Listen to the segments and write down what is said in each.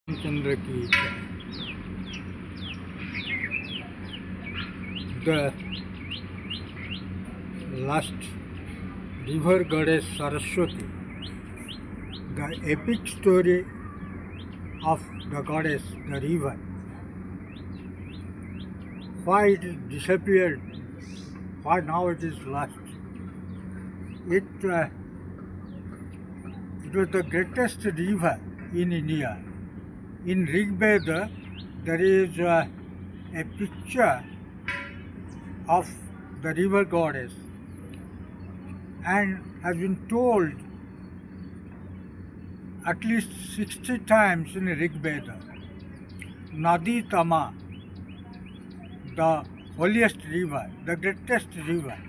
Chandra ki jai. The last river goddess Saraswati, the epic story of the goddess, the river, why it disappeared, why now it is lost. It, it was the greatest river in India. In Rig Veda, there is a picture of the river goddess and has been told at least 60 times in Rig Veda. Nadi Tama, the holiest river, the greatest river,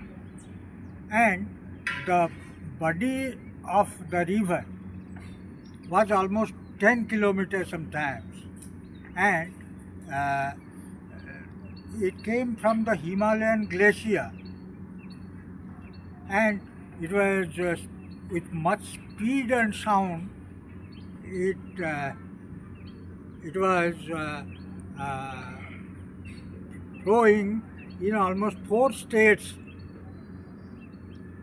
and the body of the river was almost 10 kilometers sometimes, and it came from the Himalayan glacier, and it was with much speed and sound. It was flowing in almost 4 states: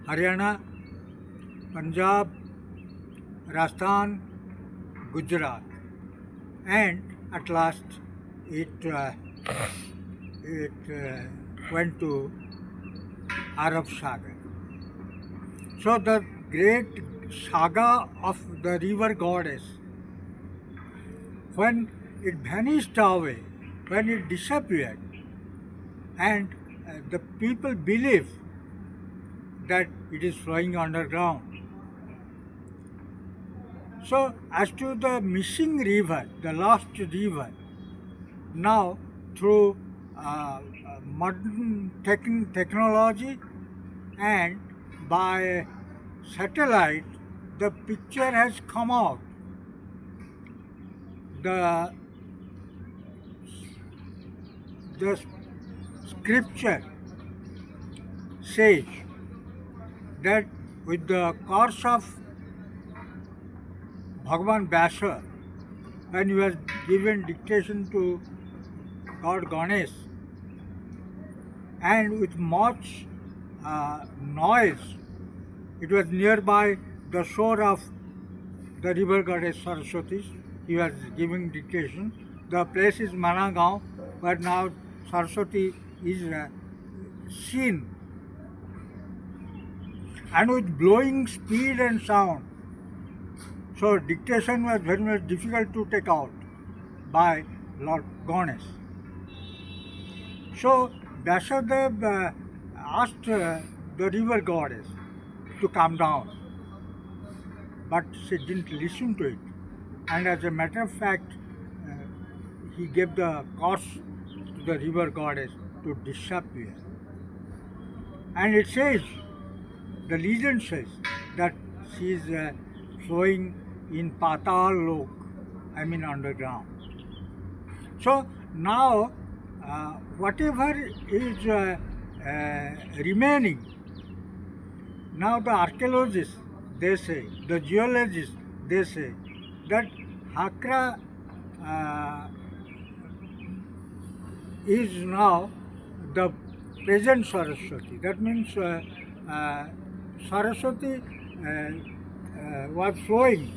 Haryana, Punjab, Rajasthan, Gujarat, and at last it went to Arab Saga. So the great saga of the river goddess, when it vanished away, when it disappeared, and the people believe that it is flowing underground. So as to the missing river, the lost river, now through modern technology and by satellite, the picture has come out. The scripture says that with the course of Bhagavan Vyasa, when he was given dictation to God Godess, and with much noise, it was nearby the shore of the river goddess Saraswati. He was giving dictation. The place is Managaon, but now Saraswati is seen, and with blowing speed and sound. So dictation was very much difficult to take out by Lord Godess. So Vyasadev asked the river goddess to come down, but she didn't listen to it. And as a matter of fact, he gave the course to the river goddess to disappear. And it says, the legend says, that she is flowing in Patal Lok, I mean underground. So now, whatever is remaining, now the archaeologists, they say, the geologists, they say, that Hakra is now the present Saraswati. That means Saraswati was flowing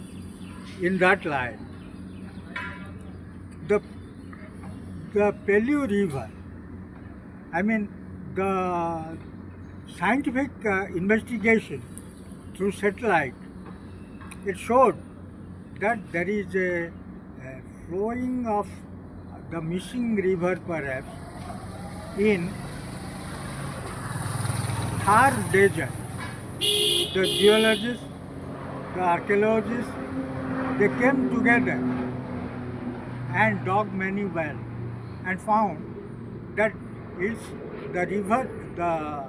in that line. The Pellu River, I mean the scientific investigation through satellite, it showed that there is a flowing of the missing river perhaps in Thar desert. The geologists, the archaeologists, they came together and dug many wells and found that it's the river, the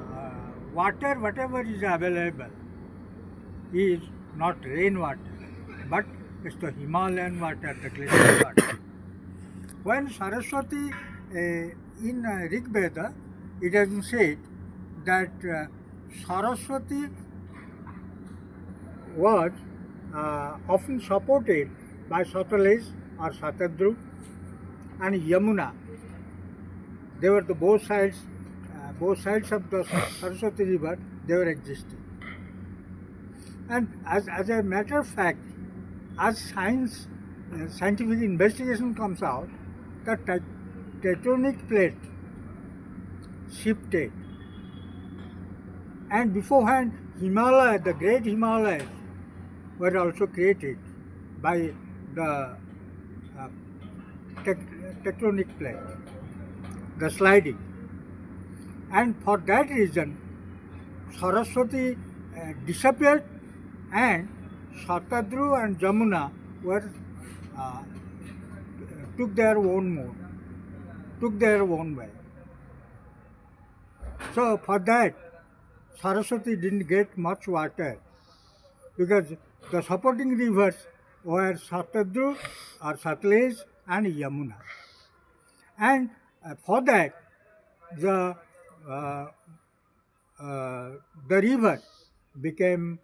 water, whatever is available, is not rainwater, but it's the Himalayan water, the glacial water. When Saraswati, in Rig Veda, it has been said that Saraswati was often supported by satellites or Satadru, and Yamuna. They were the both sides of the Saraswati river. They were existing. And as a matter of fact, as scientific investigation comes out, the tectonic plate shifted, and beforehand Himalaya, the great Himalayas, were also created by the uh, tectonic plate, the sliding. And for that reason, Saraswati disappeared, and Shatadru and Jamuna were uh, took their own mode, took their own way. So for that, Saraswati didn't get much water because the supporting rivers were Shatadru or Satluj and Yamuna. And for that, the uh, the river became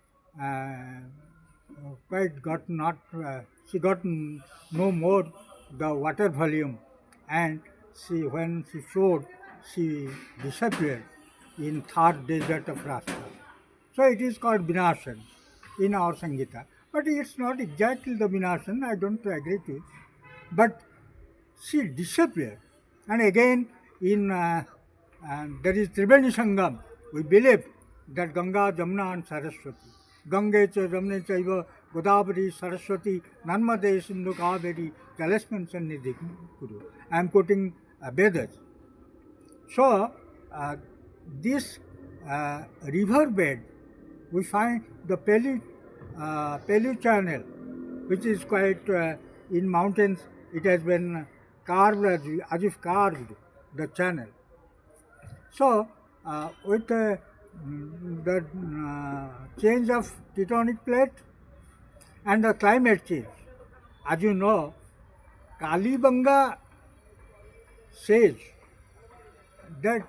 quite got not she got no more the water volume, and when she showed, she disappeared in third desert of Rasta. So it is called Vinashan in our Sangita. But it's not exactly the Vinashan, I don't agree to it. But she disappeared. And again, in there is Triveni Sangam. We believe that Ganga, Jamuna, and Saraswati. Gange cha Jamne chaiva Godavari Saraswati Narmade Sindhu Kaveri Jalasman Sannidhi Kuru. I am quoting Vedas. So, this river bed, we find the Pelu channel, which is quite in mountains. It has been carved as if carved the channel. So, with the change of tectonic plate and the climate change, as you know, Kalibanga says that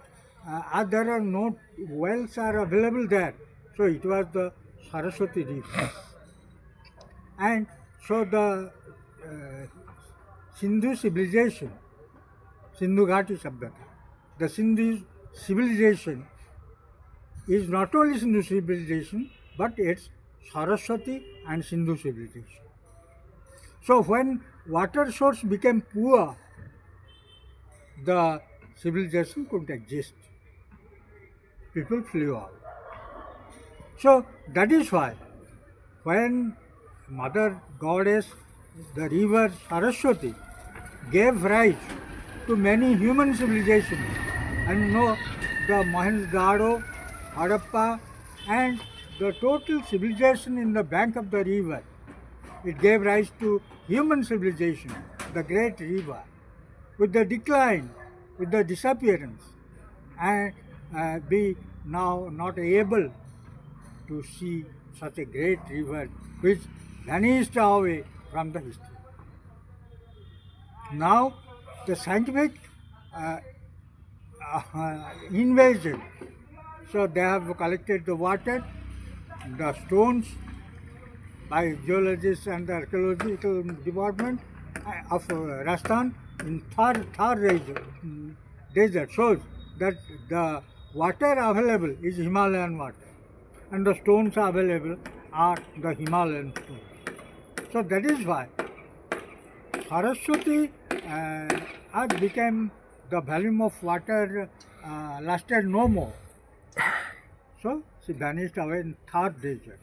as there are no wells are available there, so it was the Saraswati river. And so the Sindhu civilization, Sindhu Ghati Sabhyata, the Sindhu civilization is not only Sindhu civilization, but it's Saraswati and Sindhu civilization. So when water source became poor, the civilization couldn't exist. People flew out. So that is why when Mother Goddess, the river Saraswati, gave rise to many human civilizations, and you know, the Mohenjo-daro, Harappa, and the total civilization in the bank of the river, it gave rise to human civilization, the great river. With the decline, with the disappearance, and be now not able to see such a great river which vanished away from the history. Now, the scientific invasion, so they have collected the water, the stones by geologists and the archaeological department of Rajasthan in third desert shows that the water available is Himalayan water, and the stones available are the Himalayan stones. So that is why Saraswati has become the volume of water lasted no more. So she vanished away in third desert.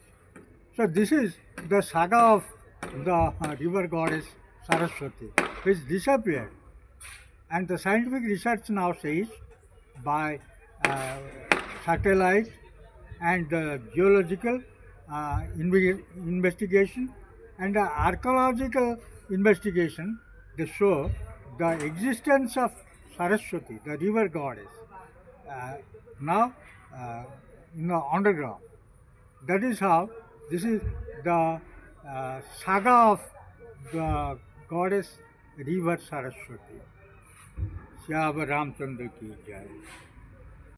So this is the saga of the river goddess Saraswati, which disappeared. And the scientific research now says by satellite and geological investigation and archaeological investigation, they show the existence of Saraswati, the river goddess, now in the underground. That is how this is the saga of the goddess river Saraswati. Shyam Ramchandra की जय।